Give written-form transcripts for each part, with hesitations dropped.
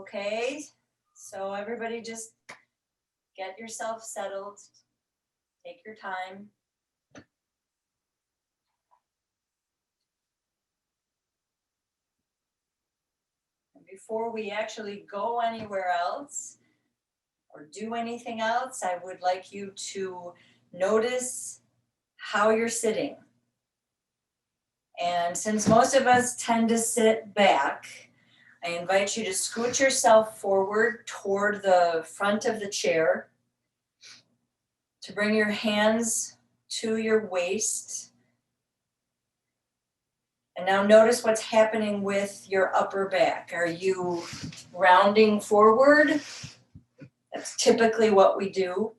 Okay, so everybody just get yourself settled. Take your time. And before we actually go anywhere else or do anything else, I would like you to notice how you're sitting. And since most of us tend to sit back, I invite you to scoot yourself forward toward the front of the chair, to bring your hands to your waist. And now notice what's happening with your upper back. Are you rounding forward? That's typically what we do.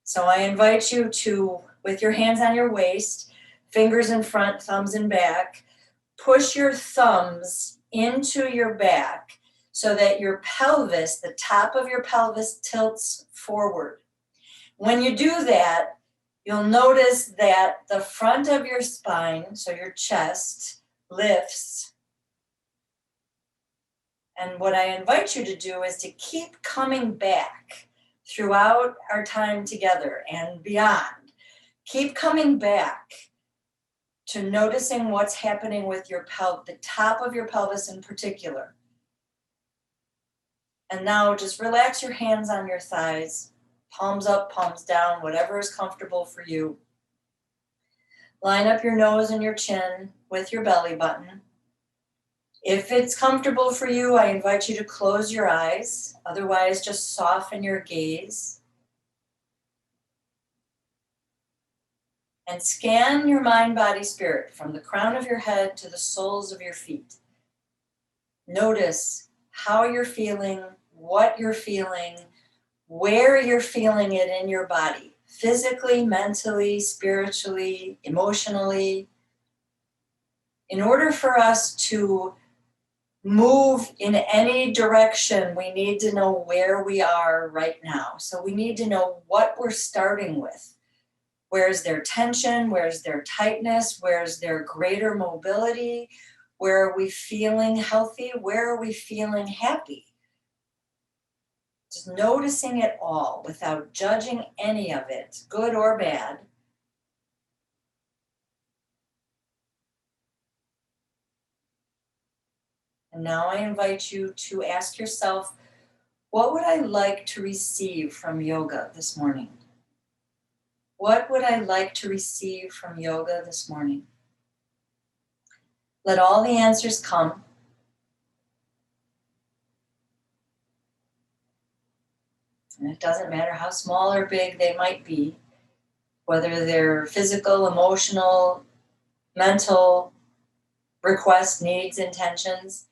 So I invite you to, with your hands on your waist, fingers in front, thumbs in back, push your thumbs into your back so that your pelvis, the top of your pelvis, tilts forward. When you do that, you'll notice that the front of your spine, so your chest, lifts. And what I invite you to do is to keep coming back throughout our time together and beyond. Keep coming back to noticing what's happening with your the top of your pelvis in particular. And now just relax your hands on your thighs, palms up, palms down, whatever is comfortable for you. Line up your nose and your chin with your belly button. If it's comfortable for you, I invite you to close your eyes. Otherwise, just soften your gaze. And scan your mind, body, spirit from the crown of your head to the soles of your feet. Notice how you're feeling, what you're feeling, where you're feeling it in your body, physically, mentally, spiritually, emotionally. In order for us to move in any direction, we need to know where we are right now. So we need to know what we're starting with. Where's their tension? Where's their tightness? Where's their greater mobility? Where are we feeling healthy? Where are we feeling happy? Just noticing it all without judging any of it, good or bad. And now I invite you to ask yourself, what would I like to receive from yoga this morning? What would I like to receive from yoga this morning? Let all the answers come. And it doesn't matter how small or big they might be, whether they're physical, emotional, mental, requests, needs, intentions.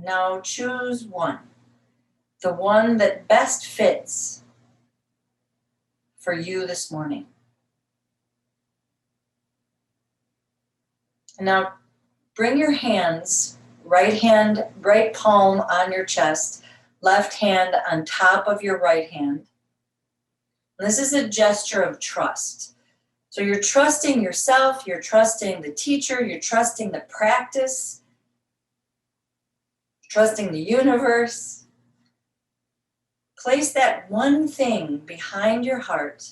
Now choose one, the one that best fits for you this morning. And now bring your hands, right palm on your chest, left hand on top of your right hand. And this is a gesture of trust. So you're trusting yourself, you're trusting the teacher, you're trusting the practice, trusting the universe. Place that one thing behind your heart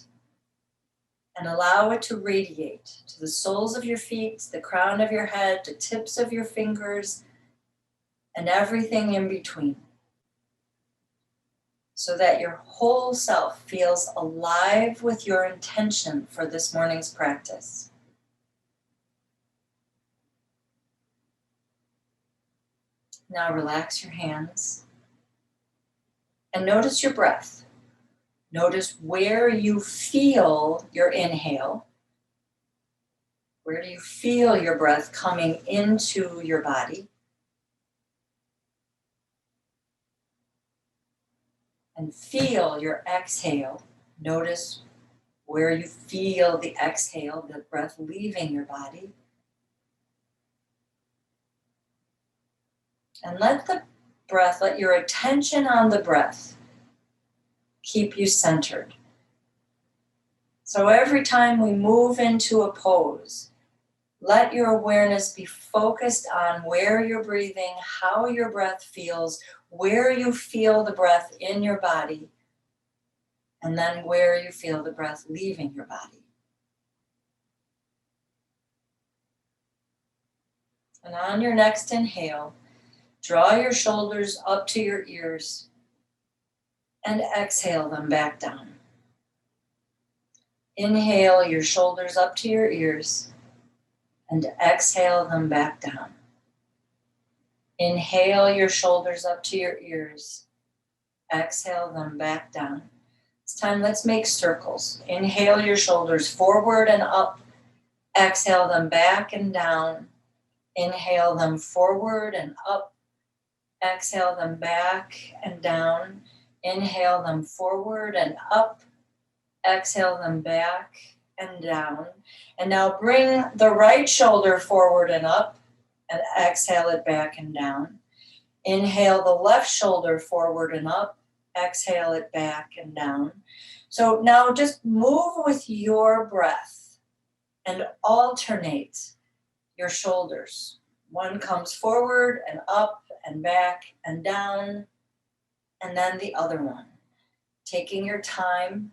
and allow it to radiate to the soles of your feet, the crown of your head, the tips of your fingers, and everything in between. So that your whole self feels alive with your intention for this morning's practice. Now relax your hands and notice your breath. Notice where you feel your inhale. Where do you feel your breath coming into your body? And feel your exhale. Notice where you feel the exhale, the breath leaving your body. And let your attention on the breath keep you centered. So every time we move into a pose, Let your awareness be focused on where you're breathing, how your breath feels, where you feel the breath in your body, and then where you feel the breath leaving your body. And on your next inhale, draw your shoulders up to your ears and exhale them back down. Inhale your shoulders up to your ears and exhale them back down. Inhale your shoulders up to your ears. Exhale them back down. This time, let's make circles. Inhale your shoulders forward and up. Exhale them back and down. Inhale them forward and up. Exhale them back and down. Inhale them forward and up. Exhale them back and down. And now bring the right shoulder forward and up and exhale it back and down. Inhale the left shoulder forward and up. Exhale it back and down. So now just move with your breath and alternate your shoulders. One comes forward and up and back and down, and then the other one. Taking your time,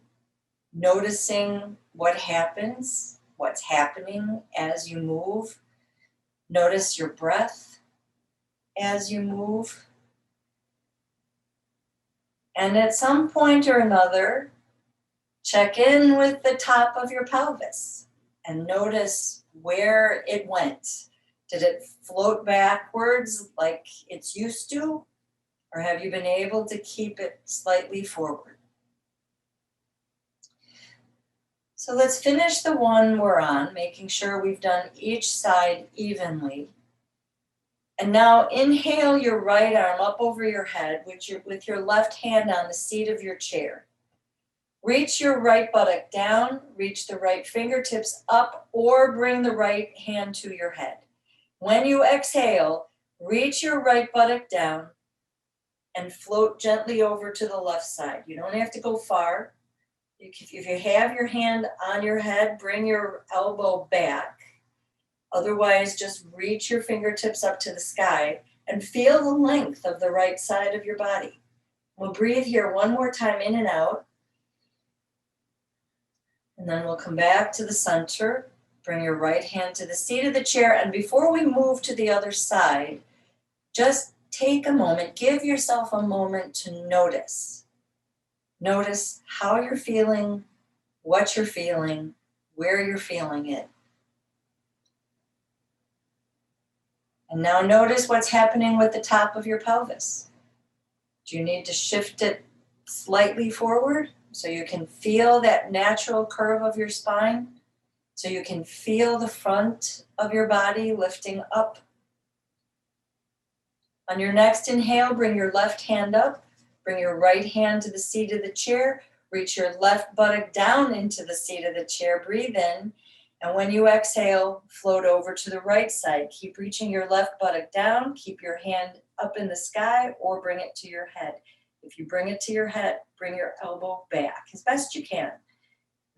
noticing what happens, what's happening as you move. Notice your breath as you move. And at some point or another, check in with the top of your pelvis and notice where it went. Did it float backwards like it's used to? Or have you been able to keep it slightly forward? So let's finish the one we're on, making sure we've done each side evenly. And now inhale your right arm up over your head with your left hand on the seat of your chair. Reach your right buttock down, reach the right fingertips up, or bring the right hand to your head. When you exhale, reach your right buttock down and float gently over to the left side. You don't have to go far. If you have your hand on your head, bring your elbow back. Otherwise, just reach your fingertips up to the sky and feel the length of the right side of your body. We'll breathe here one more time in and out. And then we'll come back to the center. Bring your right hand to the seat of the chair. And before we move to the other side, just take a moment, give yourself a moment to notice. Notice how you're feeling, what you're feeling, where you're feeling it. And now notice what's happening with the top of your pelvis. Do you need to shift it slightly forward so you can feel that natural curve of your spine? So you can feel the front of your body lifting up? On your next inhale, bring your left hand up. Bring your right hand to the seat of the chair. Reach your left buttock down into the seat of the chair. Breathe in. And when you exhale, float over to the right side. Keep reaching your left buttock down. Keep your hand up in the sky or bring it to your head. If you bring it to your head, bring your elbow back as best you can.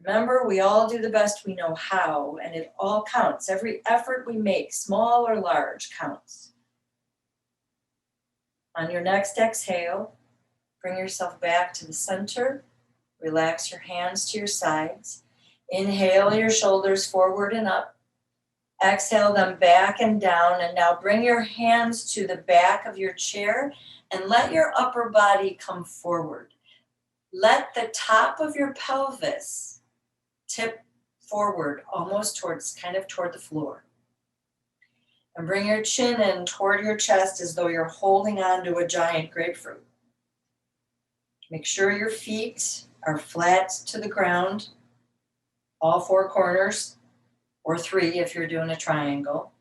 Remember, we all do the best we know how, and it all counts. Every effort we make, small or large, counts. On your next exhale, bring yourself back to the center. Relax your hands to your sides. Inhale your shoulders forward and up. Exhale them back and down. And now bring your hands to the back of your chair and let your upper body come forward. Let the top of your pelvis tip forward, almost toward the floor. And bring your chin in toward your chest as though you're holding on to a giant grapefruit. Make sure your feet are flat to the ground, all four corners, or 3 if you're doing a triangle.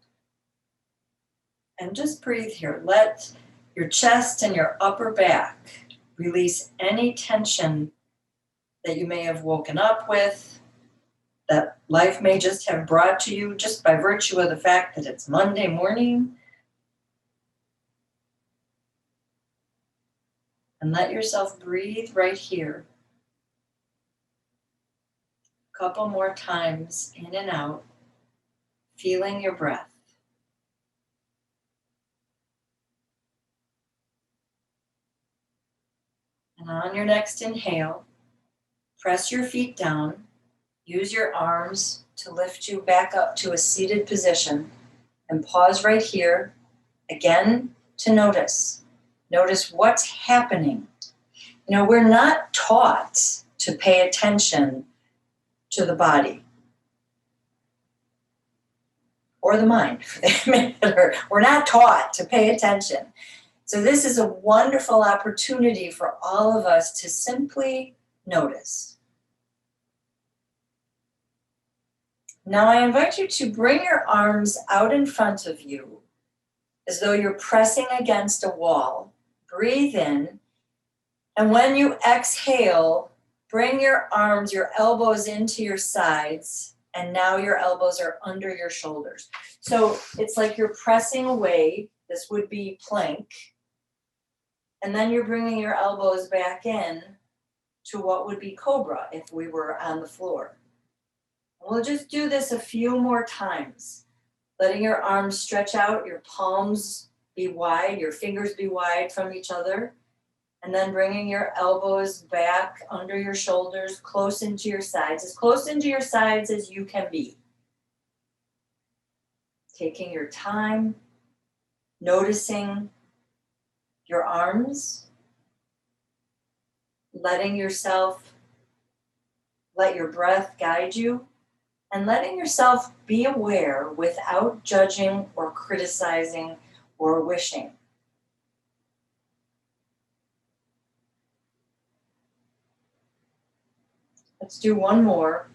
And just breathe here. Let your chest and your upper back release any tension that you may have woken up with, that life may just have brought to you just by virtue of the fact that it's Monday morning. And let yourself breathe right here. A couple more times in and out. feeling your breath. And on your next inhale, press your feet down. Use your arms to lift you back up to a seated position. And pause right here, again, to notice. Notice what's happening. You know, we're not taught to pay attention to the body. Or the mind, for that matter. We're not taught to pay attention. So this is a wonderful opportunity for all of us to simply notice. Now I invite you to bring your arms out in front of you as though you're pressing against a wall. Breathe in, and when you exhale, bring your arms, your elbows into your sides, and now your elbows are under your shoulders. So it's like you're pressing away. This would be plank. And then you're bringing your elbows back in to what would be cobra if we were on the floor. We'll just do this a few more times. Letting your arms stretch out, your palms be wide, your fingers be wide from each other. And then bringing your elbows back under your shoulders, close into your sides, as close into your sides as you can be. Taking your time, noticing your arms, letting yourself, let your breath guide you, and letting yourself be aware without judging or criticizing or wishing. Let's do one more.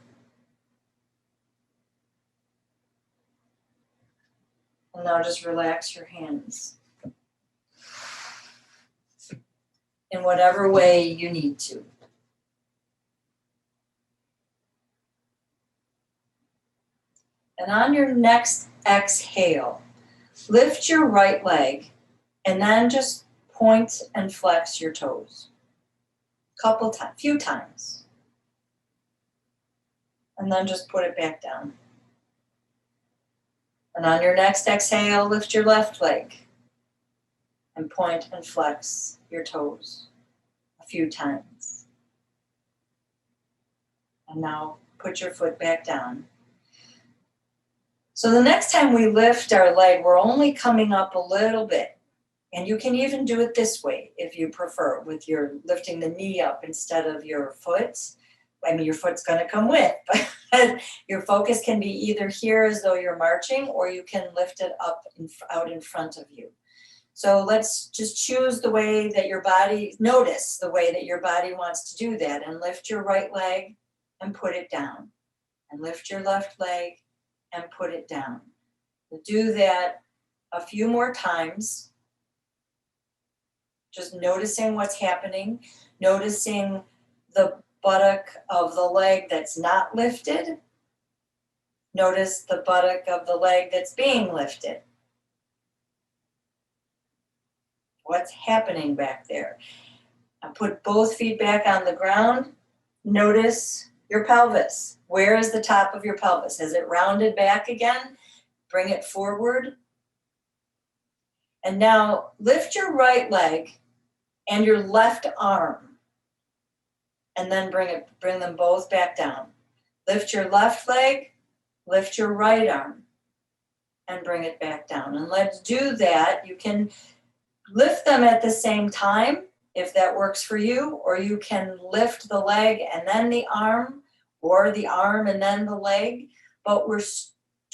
And now just relax your hands in whatever way you need to. And on your next exhale, lift your right leg and then just point and flex your toes. Few times. And then just put it back down. And on your next exhale, lift your left leg and point and flex your toes a few times. And now put your foot back down. So the next time we lift our leg, we're only coming up a little bit. And you can even do it this way if you prefer, with your lifting the knee up instead of your foot. I mean, your foot's going to come with, but your focus can be either here as though you're marching, or you can lift it up out in front of you. So let's just choose the way that your body, notice the way that your body wants to do that, and lift your right leg and put it down. And lift your left leg and put it down. We'll do that a few more times. Just noticing what's happening, noticing the buttock of the leg that's not lifted. Notice the buttock of the leg that's being lifted. What's happening back there? Now put both feet back on the ground. Notice your pelvis. Where is the top of your pelvis? Has it rounded back again? Bring it forward. And now lift your right leg and your left arm. And then bring them both back down. Lift your left leg, lift your right arm, and bring it back down. And let's do that. You can lift them at the same time if that works for you, or you can lift the leg and then the arm, or the arm and then the leg, but we're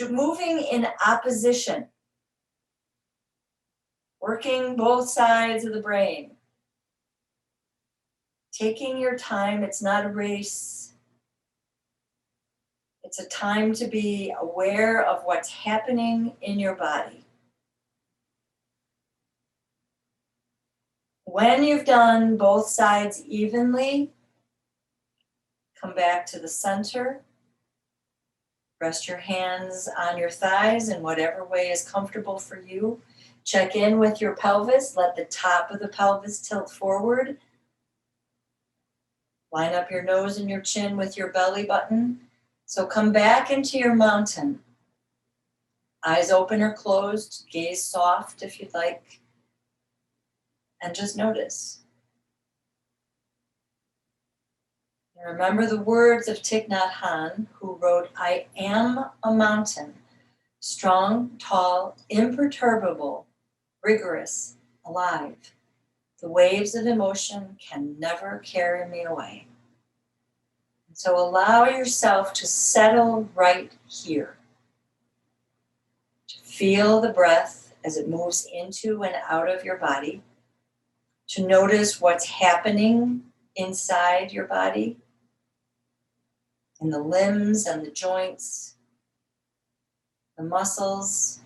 moving in opposition, working both sides of the brain. Taking your time, it's not a race. It's a time to be aware of what's happening in your body. When you've done both sides evenly, come back to the center. Rest your hands on your thighs in whatever way is comfortable for you. Check in with your pelvis. Let the top of the pelvis tilt forward. Line up your nose and your chin with your belly button. So come back into your mountain. Eyes open or closed, gaze soft if you'd like, and just notice. And remember the words of Thich Nhat Hanh, who wrote, "I am a mountain, strong, tall, imperturbable, rigorous, alive. The waves of emotion can never carry me away." And so allow yourself to settle right here. To feel the breath as it moves into and out of your body. To notice what's happening inside your body, in the limbs and the joints, the muscles,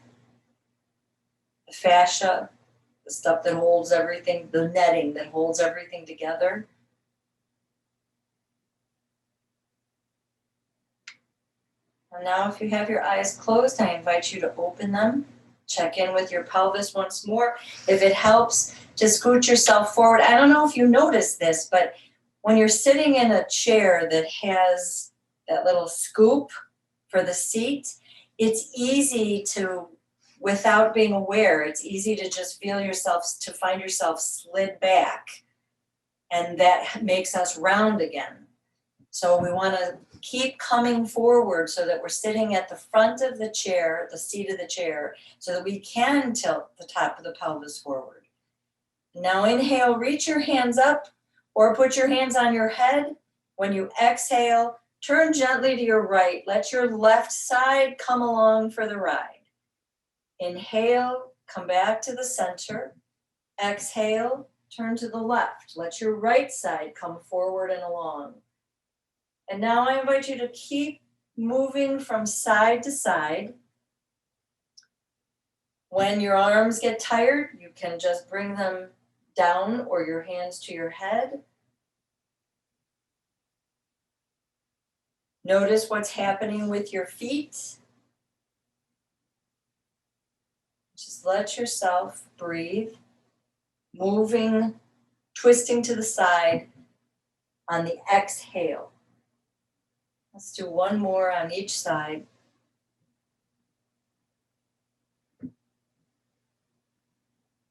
the fascia, the stuff that holds everything, the netting that holds everything together. And now if you have your eyes closed, I invite you to open them. Check in with your pelvis once more. If it helps, just scoot yourself forward. I don't know if you noticed this, but when you're sitting in a chair that has that little scoop for the seat, it's easy to, without being aware, it's easy to just feel yourself, to find yourself slid back. And that makes us round again. So we want to keep coming forward so that we're sitting at the front of the chair, the seat of the chair, so that we can tilt the top of the pelvis forward. Now inhale, reach your hands up or put your hands on your head. When you exhale, turn gently to your right. Let your left side come along for the ride. Inhale, come back to the center. Exhale, turn to the left. Let your right side come forward and along. And now I invite you to keep moving from side to side. When your arms get tired, you can just bring them down or your hands to your head. Notice what's happening with your feet. Just let yourself breathe, moving, twisting to the side on the exhale. Let's do one more on each side.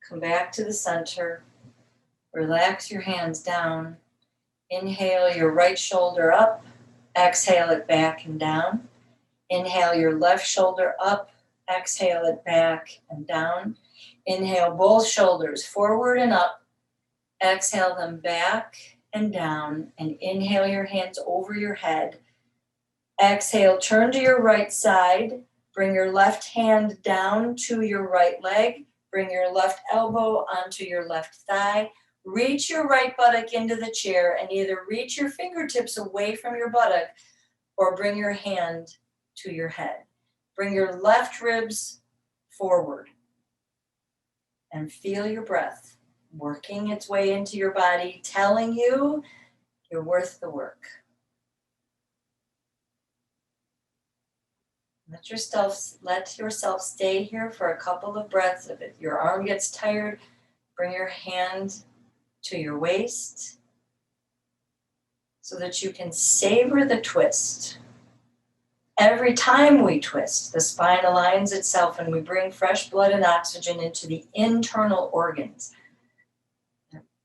Come back to the center. Relax your hands down. Inhale your right shoulder up. Exhale it back and down. Inhale your left shoulder up. Exhale it back and down. Inhale both shoulders forward and up. Exhale them back and down. And inhale your hands over your head. Exhale, turn to your right side. Bring your left hand down to your right leg. Bring your left elbow onto your left thigh. Reach your right buttock into the chair and either reach your fingertips away from your buttock or bring your hand to your head. Bring your left ribs forward and feel your breath working its way into your body, telling you you're worth the work. Let yourself stay here for a couple of breaths. If your arm gets tired, bring your hand to your waist so that you can savor the twist. Every time we twist, the spine aligns itself and we bring fresh blood and oxygen into the internal organs.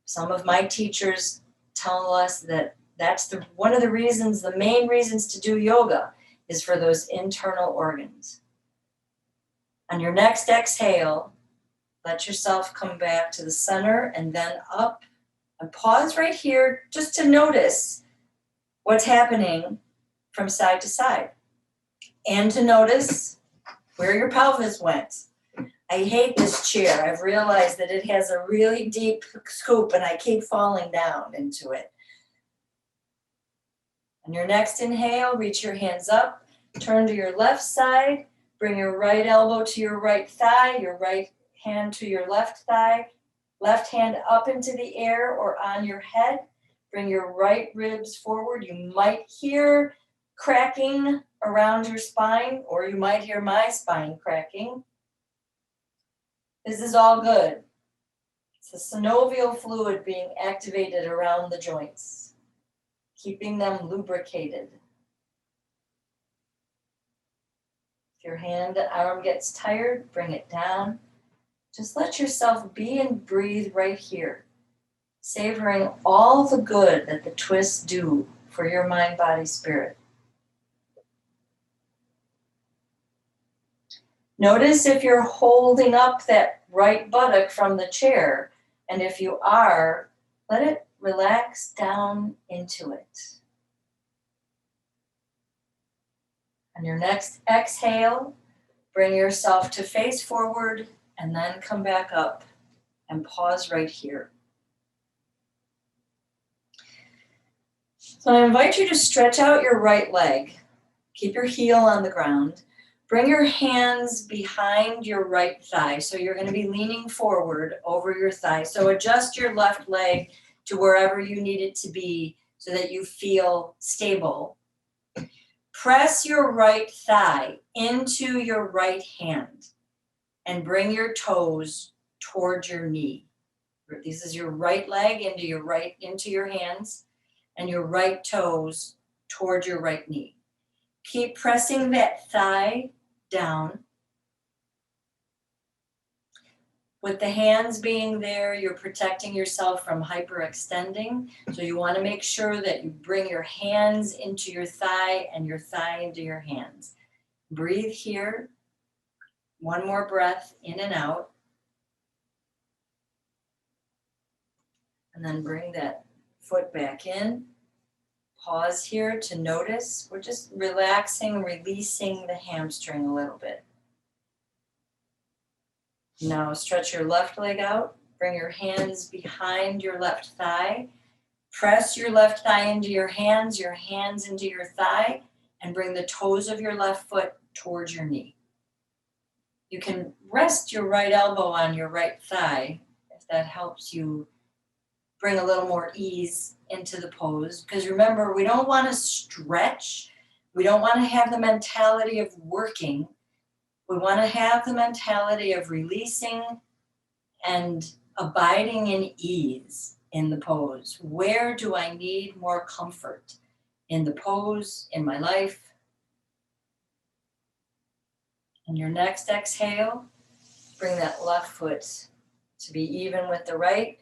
Some of my teachers tell us that that's one of the reasons, the main reasons to do yoga is for those internal organs. On your next exhale, let yourself come back to the center and then up. And pause right here just to notice what's happening from side to side. And to notice where your pelvis went. I hate this chair. I've realized that it has a really deep scoop and I keep falling down into it. On your next inhale, reach your hands up. Turn to your left side, bring your right elbow to your right thigh, your right hand to your left thigh, left hand up into the air or on your head. Bring your right ribs forward. You might hear cracking around your spine, or you might hear my spine cracking. This is all good. It's the synovial fluid being activated around the joints, keeping them lubricated. your arm gets tired, bring it down. Just let yourself be and breathe right here, savoring all the good that the twists do for your mind, body, spirit. Notice if you're holding up that right buttock from the chair, and if you are, let it relax down into it. On your next exhale, bring yourself to face forward and then come back up and pause right here. So I invite you to stretch out your right leg. Keep your heel on the ground. Bring your hands behind your right thigh. So you're going to be leaning forward over your thigh. So adjust your left leg to wherever you need it to be so that you feel stable. Press your right thigh into your right hand and bring your toes towards your knee. This is your right leg into your hands and your right toes towards your right knee. Keep pressing that thigh down. With the hands being there, you're protecting yourself from hyperextending. So you want to make sure that you bring your hands into your thigh and your thigh into your hands. Breathe here. One more breath in and out. And then bring that foot back in. Pause here to notice. We're just relaxing, releasing the hamstring a little bit. Now stretch your left leg out. Bring your hands behind your left thigh. Press your left thigh into your hands into your thigh, and bring the toes of your left foot towards your knee. You can rest your right elbow on your right thigh if that helps you bring a little more ease into the pose. Because remember, we don't want to stretch. We don't want to have the mentality of working. We want to have the mentality of releasing and abiding in ease in the pose. Where do I need more comfort? In the pose, in my life. And your next exhale, bring that left foot to be even with the right.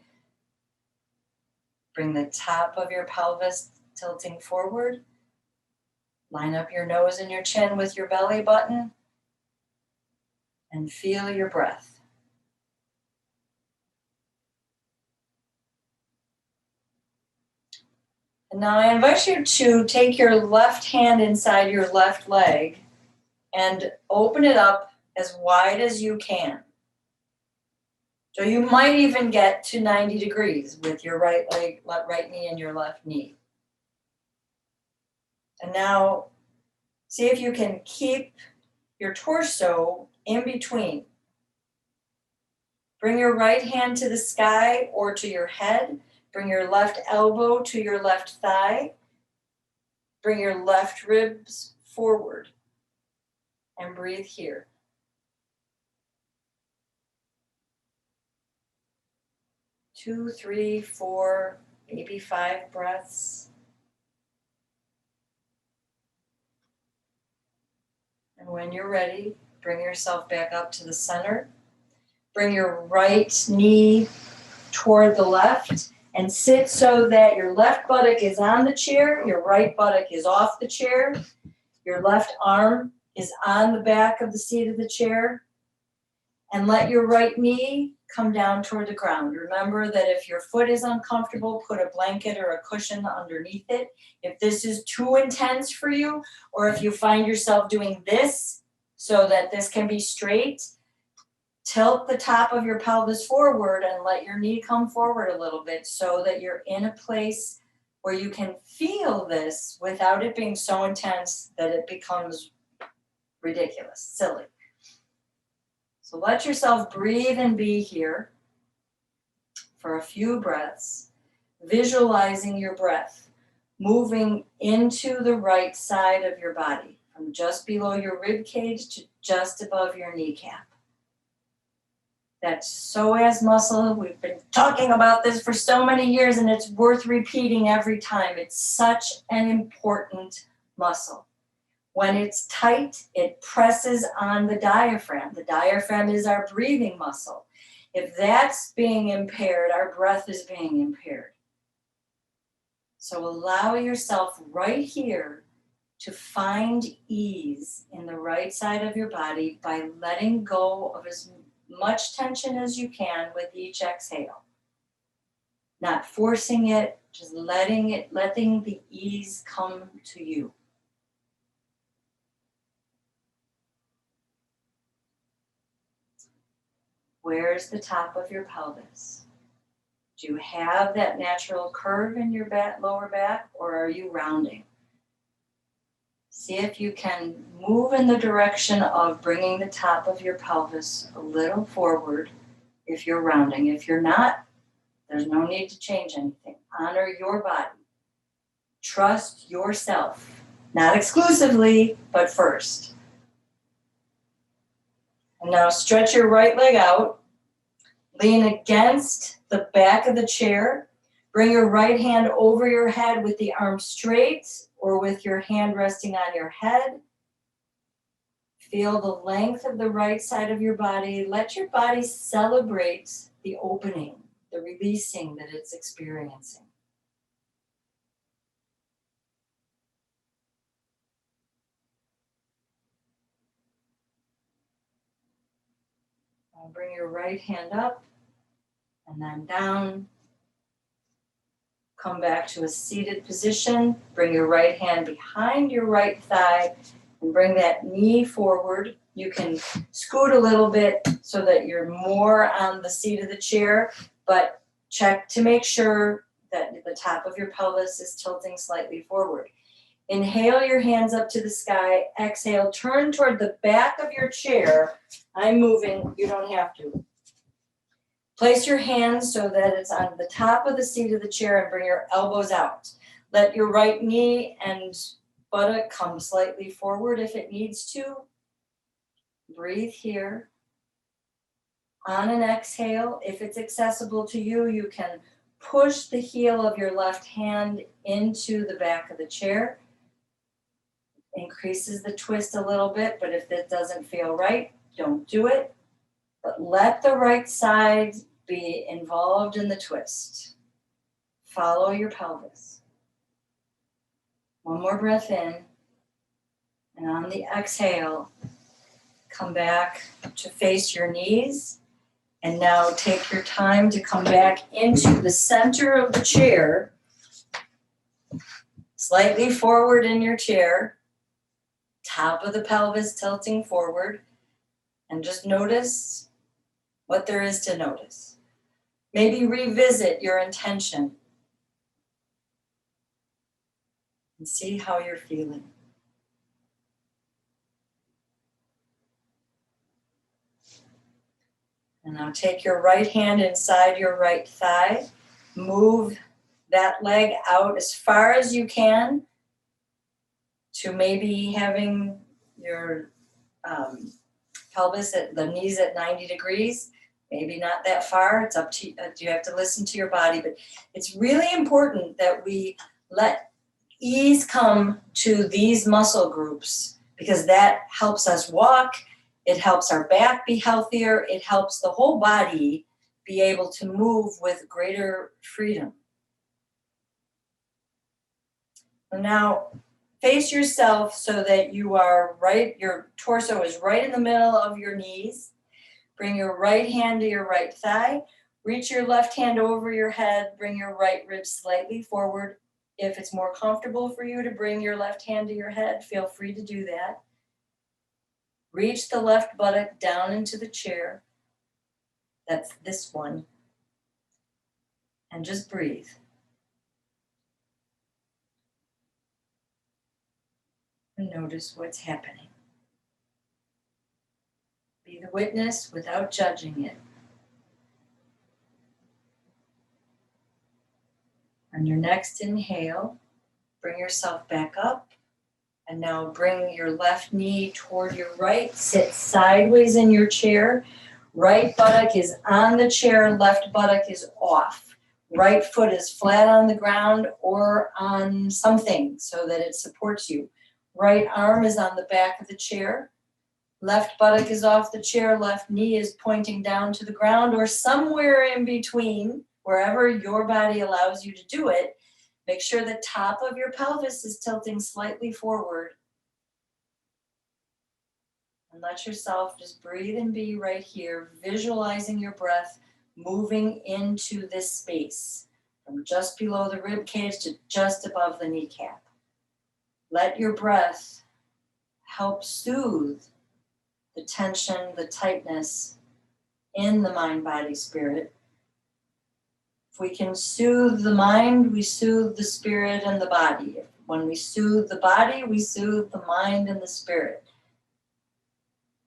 Bring the top of your pelvis tilting forward. Line up your nose and your chin with your belly button. And feel your breath. And now I invite you to take your left hand inside your left leg and open it up as wide as you can. So you might even get to 90 degrees with your right leg, right knee and your left knee. And now see if you can keep your torso in between. Bring your right hand to the sky or to your head. Bring your left elbow to your left thigh. Bring your left ribs forward. And breathe here. 2, 3, 4, maybe 5 breaths. And when you're ready, bring yourself back up to the center. Bring your right knee toward the left and sit so that your left buttock is on the chair, your right buttock is off the chair, your left arm is on the back of the seat of the chair, and let your right knee come down toward the ground. Remember that if your foot is uncomfortable, put a blanket or a cushion underneath it. If this is too intense for you, or if you find yourself doing this so that this can be straight, tilt the top of your pelvis forward and let your knee come forward a little bit so that you're in a place where you can feel this without it being so intense that it becomes ridiculous, silly. So let yourself breathe and be here for a few breaths, visualizing your breath moving into the right side of your body, from just below your ribcage to just above your kneecap. That psoas muscle, we've been talking about this for so many years, and it's worth repeating every time. It's such an important muscle. When it's tight, it presses on the diaphragm. The diaphragm is our breathing muscle. If that's being impaired, our breath is being impaired. So allow yourself right here to find ease in the right side of your body by letting go of as much tension as you can with each exhale. Not forcing it, just letting the ease come to you. Where's the top of your pelvis? Do you have that natural curve in your lower back, or are you rounding? See if you can move in the direction of bringing the top of your pelvis a little forward if you're rounding. If you're not, there's no need to change anything. Honor your body. Trust yourself. Not exclusively, but first. And now stretch your right leg out. Lean against the back of the chair. Bring your right hand over your head with the arm straight or with your hand resting on your head. Feel the length of the right side of your body. Let your body celebrate the opening, the releasing that it's experiencing. Bring your right hand up and then down. Come back to a seated position. Bring your right hand behind your right thigh and bring that knee forward. You can scoot a little bit so that you're more on the seat of the chair, but check to make sure that the top of your pelvis is tilting slightly forward. Inhale your hands up to the sky. Exhale, turn toward the back of your chair. I'm moving, you don't have to. Place your hands so that it's on the top of the seat of the chair and bring your elbows out. Let your right knee and buttock come slightly forward if it needs to. Breathe here. On an exhale, if it's accessible to you, you can push the heel of your left hand into the back of the chair. Increases the twist a little bit, but if it doesn't feel right, don't do it. But let the right side be involved in the twist. Follow your pelvis. One more breath in. And on the exhale, come back to face your knees. And now take your time to come back into the center of the chair. Slightly forward in your chair. Top of the pelvis tilting forward. And just notice what there is to notice. Maybe revisit your intention. And see how you're feeling. And now take your right hand inside your right thigh. Move that leg out as far as you can to maybe having your pelvis at the knees at 90 degrees. Maybe not that far. It's up to you. You have to listen to your body. But it's really important that we let ease come to these muscle groups because that helps us walk. It helps our back be healthier. It helps the whole body be able to move with greater freedom. And now face yourself so that you are right, your torso is right in the middle of your knees. Bring your right hand to your right thigh. Reach your left hand over your head. Bring your right rib slightly forward. If it's more comfortable for you to bring your left hand to your head, feel free to do that. Reach the left buttock down into the chair. That's this one. And just breathe. And notice what's happening. Be the witness without judging it. On your next inhale, bring yourself back up. And now bring your left knee toward your right. Sit sideways in your chair. Right buttock is on the chair. Left buttock is off. Right foot is flat on the ground or on something so that it supports you. Right arm is on the back of the chair. Left buttock is off the chair. Left knee is pointing down to the ground or somewhere in between, wherever your body allows you to do it. Make sure the top of your pelvis is tilting slightly forward. And let yourself just breathe and be right here, visualizing your breath moving into this space from just below the rib cage to just above the kneecap. Let your breath help soothe the tension, the tightness in the mind, body, spirit. If we can soothe the mind, we soothe the spirit and the body. When we soothe the body, we soothe the mind and the spirit.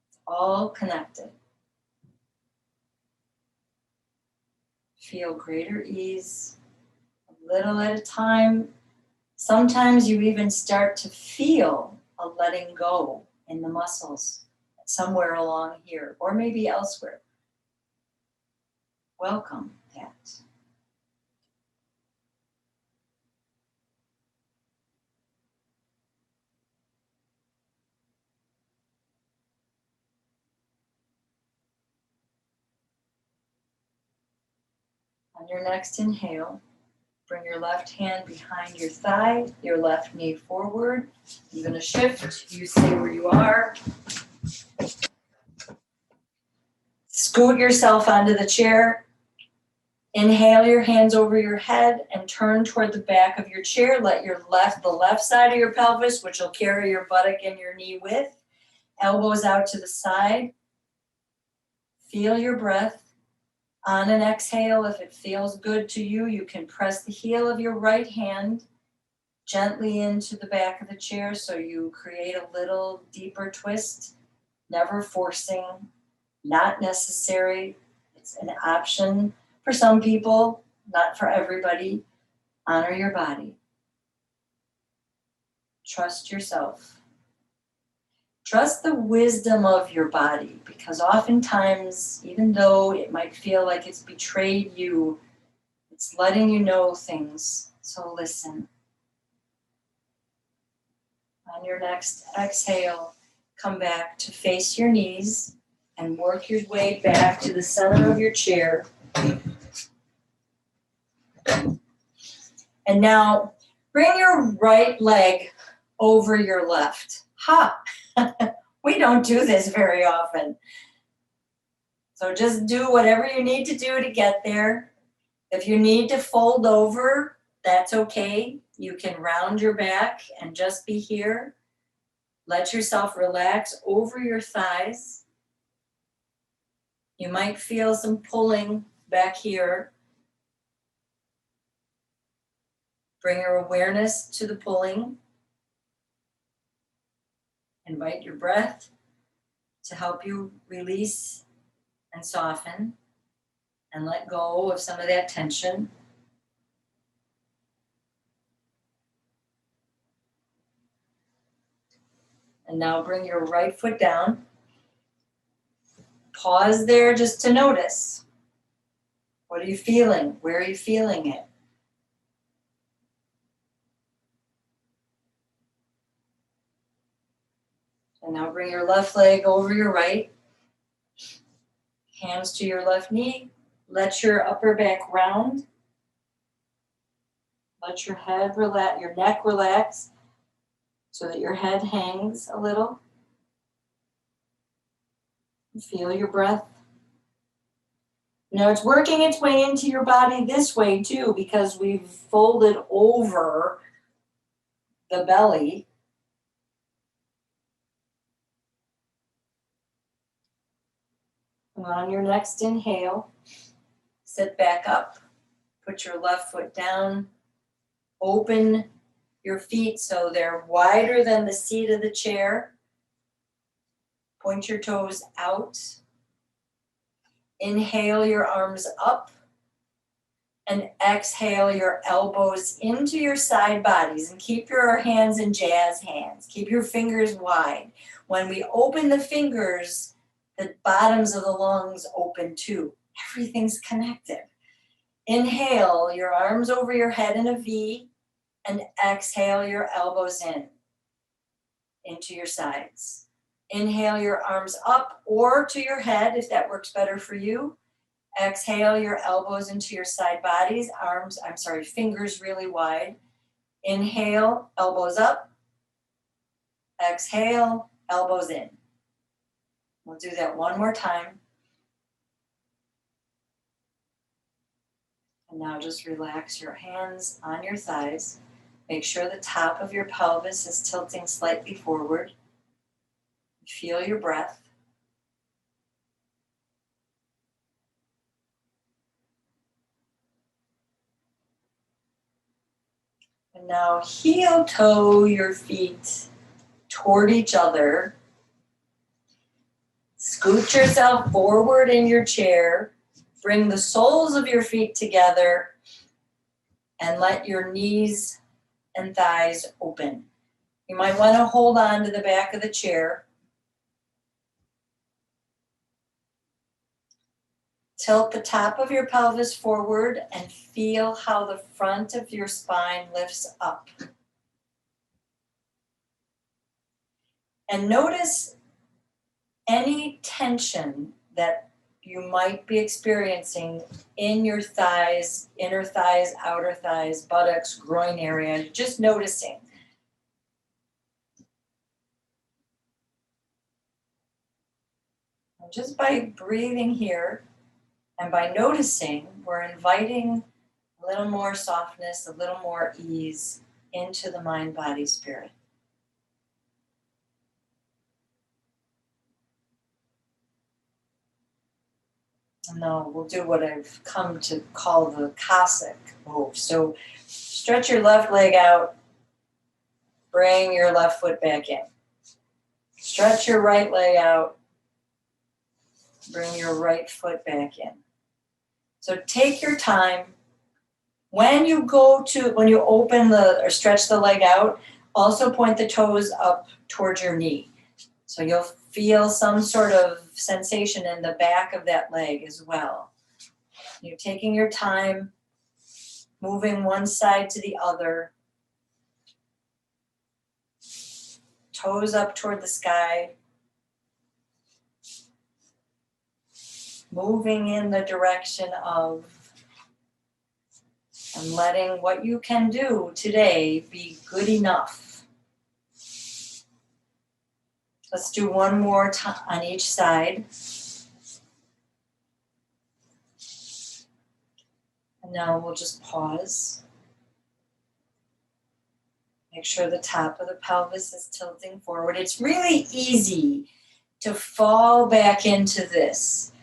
It's all connected. Feel greater ease, a little at a time. Sometimes you even start to feel a letting go in the muscles, somewhere along here, or maybe elsewhere. Welcome that. On your next inhale, bring your left hand behind your thigh, your left knee forward. I'm going to shift. You stay where you are. Scoot yourself onto the chair. Inhale your hands over your head and turn toward the back of your chair. Let the left side of your pelvis, which will carry your buttock and your knee with, elbows out to the side. Feel your breath. On an exhale, if it feels good to you, you can press the heel of your right hand gently into the back of the chair so you create a little deeper twist, never forcing, not necessary. It's an option for some people, not for everybody. Honor your body. Trust yourself. Trust the wisdom of your body, because oftentimes, even though it might feel like it's betrayed you, it's letting you know things. So listen. On your next exhale, come back to face your knees and work your way back to the center of your chair. And now bring your right leg over your left. Ha! We don't do this very often. So just do whatever you need to do to get there. If you need to fold over, that's okay. You can round your back and just be here. Let yourself relax over your thighs. You might feel some pulling back here. Bring your awareness to the pulling. Invite your breath to help you release and soften and let go of some of that tension. And now bring your right foot down. Pause there just to notice. What are you feeling? Where are you feeling it? And now bring your left leg over your right. Hands to your left knee. Let your upper back round. Let your head relax, your neck relax so that your head hangs a little. Feel your breath. Now it's working its way into your body this way too, because we've folded over the belly. And on your next inhale, sit back up. Put your left foot down. Open your feet so they're wider than the seat of the chair. Point your toes out. Inhale your arms up. And exhale your elbows into your side bodies. And keep your hands in jazz hands. Keep your fingers wide. When we open the fingers, the bottoms of the lungs open too. Everything's connected. Inhale your arms over your head in a V. And exhale your elbows in. into your sides. Inhale your arms up or to your head if that works better for you. Exhale your elbows into your side bodies, fingers really wide. Inhale, elbows up. Exhale, elbows in. We'll do that one more time. And now just relax your hands on your thighs. Make sure the top of your pelvis is tilting slightly forward. Feel your breath. And now heel toe your feet toward each other. Scoot yourself forward in your chair. Bring the soles of your feet together and let your knees and thighs open. You might want to hold on to the back of the chair. Tilt the top of your pelvis forward and feel how the front of your spine lifts up. And notice any tension that you might be experiencing in your thighs, inner thighs, outer thighs, buttocks, groin area, just noticing. And just by breathing here and by noticing, we're inviting a little more softness, a little more ease into the mind, body, spirit. Now we'll do what I've come to call the Cossack move. So stretch your left leg out, bring your left foot back in. Stretch your right leg out, bring your right foot back in. So take your time. When you open or stretch the leg out, also point the toes up towards your knee. So you'll feel some sort of sensation in the back of that leg as well. You're taking your time, moving one side to the other. Toes up toward the sky. Moving in the direction of, and letting what you can do today be good enough. Let's do one more time on each side. And now we'll just pause. Make sure the top of the pelvis is tilting forward. It's really easy to fall back into this.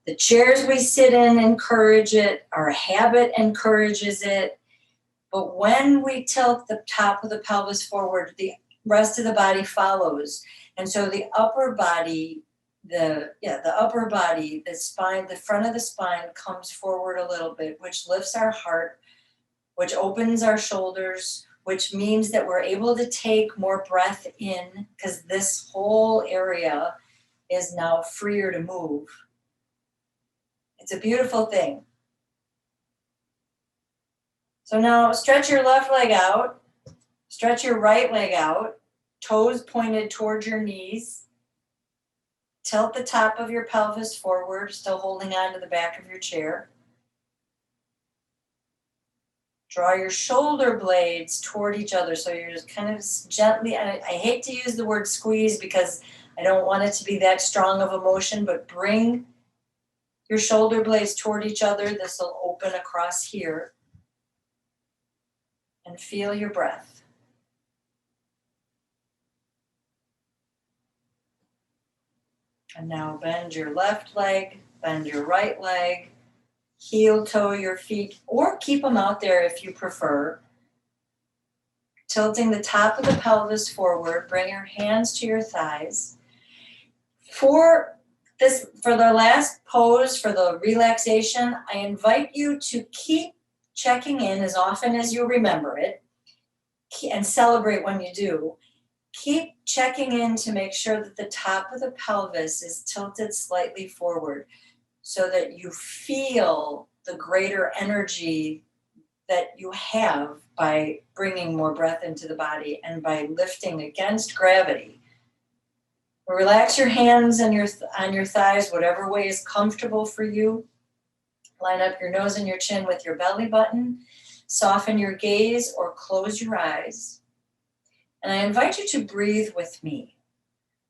The chairs we sit in encourage it. Our habit encourages it. But when we tilt the top of the pelvis forward, the rest of the body follows. And so the upper body, the spine, the front of the spine comes forward a little bit, which lifts our heart, which opens our shoulders, which means that we're able to take more breath in because this whole area is now freer to move. It's a beautiful thing. So now stretch your left leg out, stretch your right leg out, toes pointed towards your knees. Tilt the top of your pelvis forward, still holding on to the back of your chair. Draw your shoulder blades toward each other so you're just kind of gently, I hate to use the word squeeze because I don't want it to be that strong of a motion, but bring your shoulder blades toward each other. This will open across here. And feel your breath. And now bend your left leg, bend your right leg, heel toe your feet, or keep them out there if you prefer. Tilting the top of the pelvis forward, bring your hands to your thighs. For the last pose, for the relaxation, I invite you to keep checking in as often as you remember it, and celebrate when you do. Keep checking in to make sure that the top of the pelvis is tilted slightly forward so that you feel the greater energy that you have by bringing more breath into the body and by lifting against gravity. Relax your hands and on your thighs, whatever way is comfortable for you. Line up your nose and your chin with your belly button. Soften your gaze or close your eyes. And I invite you to breathe with me.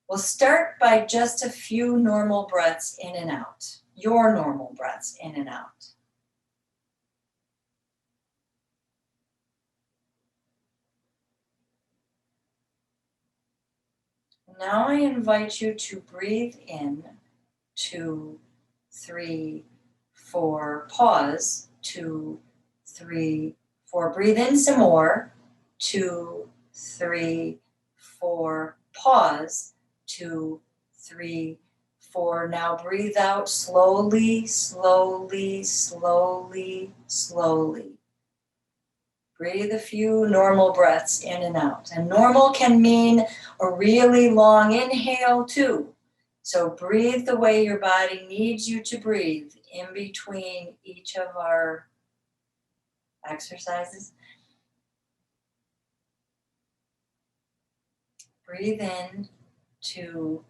We'll start by just a few normal breaths in and out. Your normal breaths in and out. Now I invite you to breathe in, 2, 3, 4, pause, 2, 3, 4. Breathe in some more, 2, 3, 4, pause, 2, 3, 4. Now breathe out slowly, slowly, slowly, slowly. Breathe a few normal breaths in and out. And normal can mean a really long inhale too. So breathe the way your body needs you to breathe in between each of our exercises. Breathe in, 2,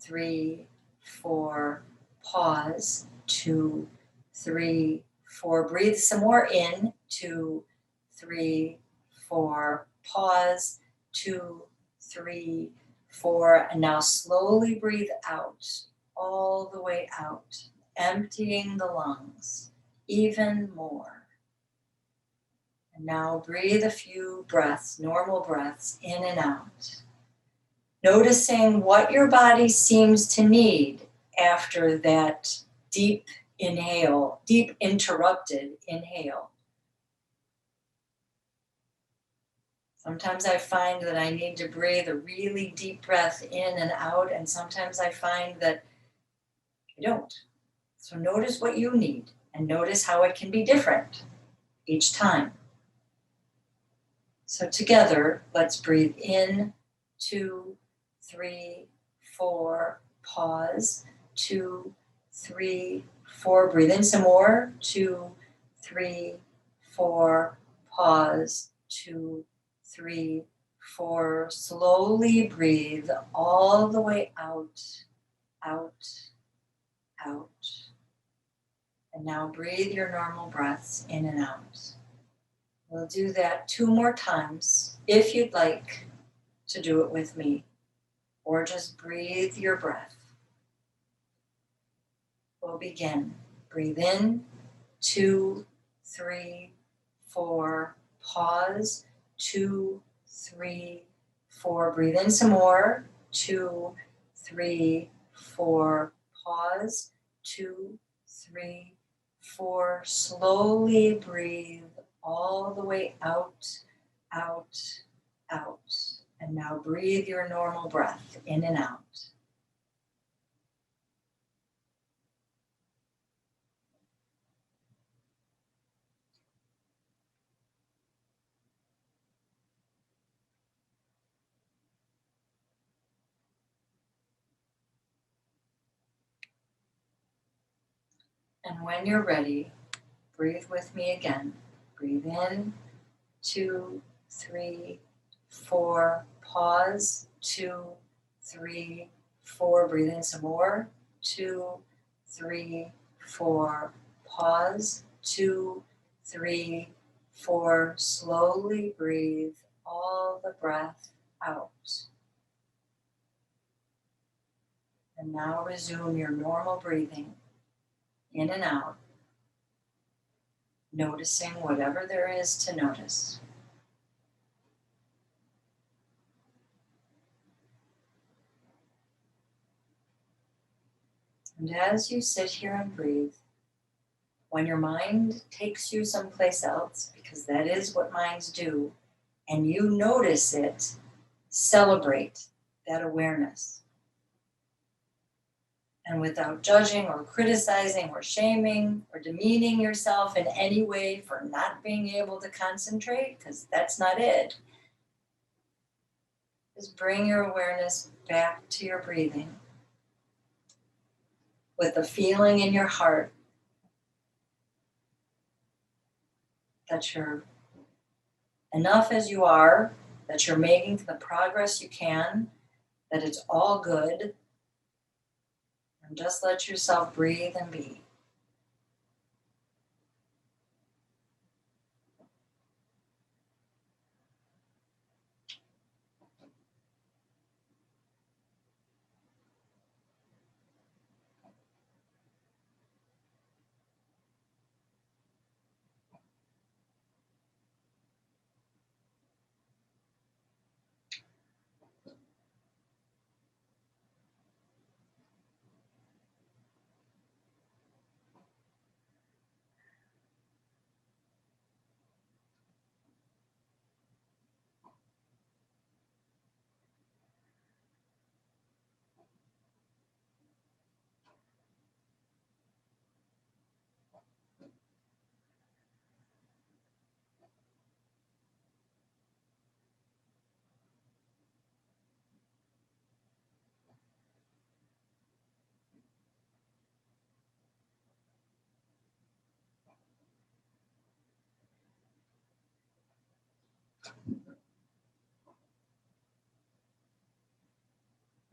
3, 4, pause, 2, 3, 4. Breathe some more in, 2, 3, 4, pause, 2, 3, 4, and now slowly breathe out, all the way out, emptying the lungs even more. And now breathe a few breaths, normal breaths, in and out. Noticing what your body seems to need after that deep inhale, deep interrupted inhale. Sometimes I find that I need to breathe a really deep breath in and out, and sometimes I find that I don't. So notice what you need, and notice how it can be different each time. So together, let's breathe in, 2, 3, 4, pause, 2, 3, 4, breathe in some more, 2, 3, 4, pause, 2, 3, 4, slowly breathe all the way out, out, out. And now breathe your normal breaths in and out. We'll do that 2 more times if you'd like to do it with me, or just breathe your breath. We'll begin. Breathe in, 2, 3, 4, pause, 2, 3, 4. Breathe in some more, 2, 3, 4, pause, 2, 3, 4. Slowly breathe all the way out, out, out. And now breathe your normal breath in and out. And when you're ready, breathe with me again. Breathe in, 2, 3, 4, pause, 2, 3, 4. Breathe in some more, 2, 3, 4, pause, 2, 3, 4. Slowly breathe all the breath out. And now resume your normal breathing in and out, noticing whatever there is to notice. And as you sit here and breathe, when your mind takes you someplace else, because that is what minds do, and you notice it, celebrate that awareness. And without judging or criticizing or shaming or demeaning yourself in any way for not being able to concentrate, because that's not it. Just bring your awareness back to your breathing with the feeling in your heart that you're enough as you are, that you're making the progress you can, that it's all good, and just let yourself breathe and be.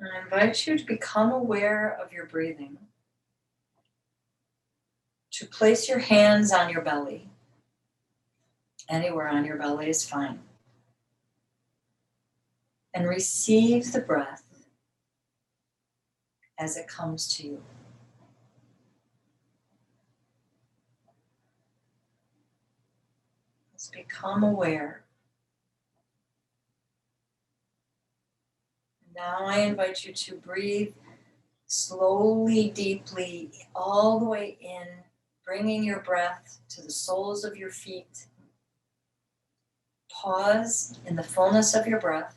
I invite you to become aware of your breathing, to place your hands on your belly. Anywhere on your belly is fine. And receive the breath as it comes to you. Let's become aware. Now I invite you to breathe slowly, deeply, all the way in, bringing your breath to the soles of your feet. Pause in the fullness of your breath.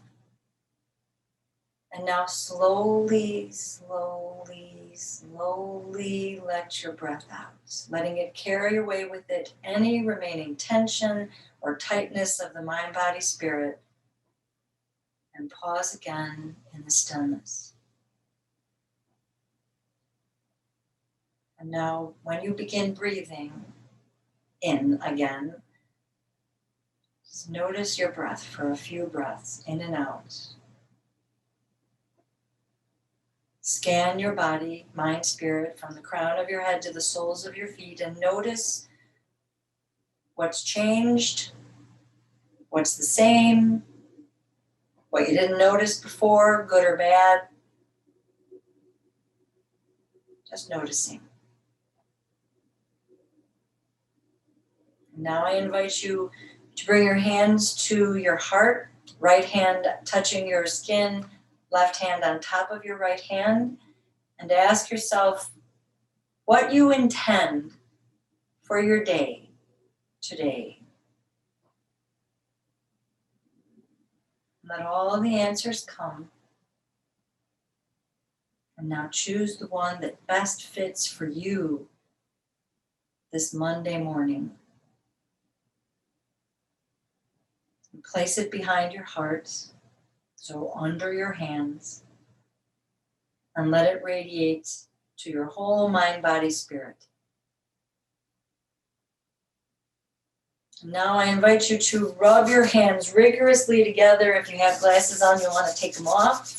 And now slowly, slowly, slowly let your breath out, letting it carry away with it any remaining tension or tightness of the mind, body, spirit. And pause again in the stillness. And now, when you begin breathing in again, just notice your breath for a few breaths in and out. Scan your body, mind, spirit, from the crown of your head to the soles of your feet, and notice what's changed, what's the same, what you didn't notice before, good or bad. Just noticing. Now I invite you to bring your hands to your heart, right hand touching your skin, left hand on top of your right hand, and to ask yourself what you intend for your day today. Let all the answers come. And now choose the one that best fits for you this Monday morning. And place it behind your heart, so under your hands, and let it radiate to your whole mind, body, spirit. Now I invite you to rub your hands rigorously together. If you have glasses on, you'll want to take them off.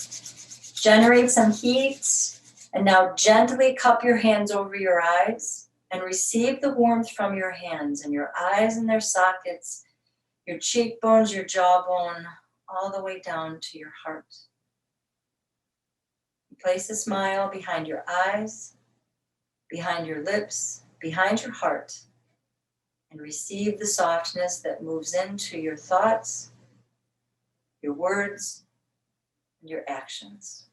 Generate some heat, and now gently cup your hands over your eyes and receive the warmth from your hands and your eyes in their sockets, your cheekbones, your jawbone, all the way down to your heart. Place a smile behind your eyes, behind your lips, behind your heart, and receive the softness that moves into your thoughts, your words, and your actions.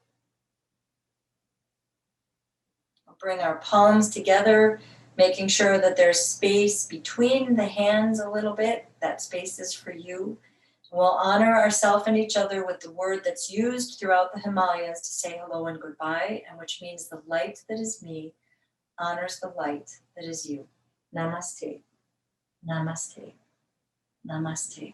We'll bring our palms together, making sure that there's space between the hands a little bit. That space is for you. We'll honor ourselves and each other with the word that's used throughout the Himalayas to say hello and goodbye, and which means the light that is me honors the light that is you. Namaste. Namaste. Namaste.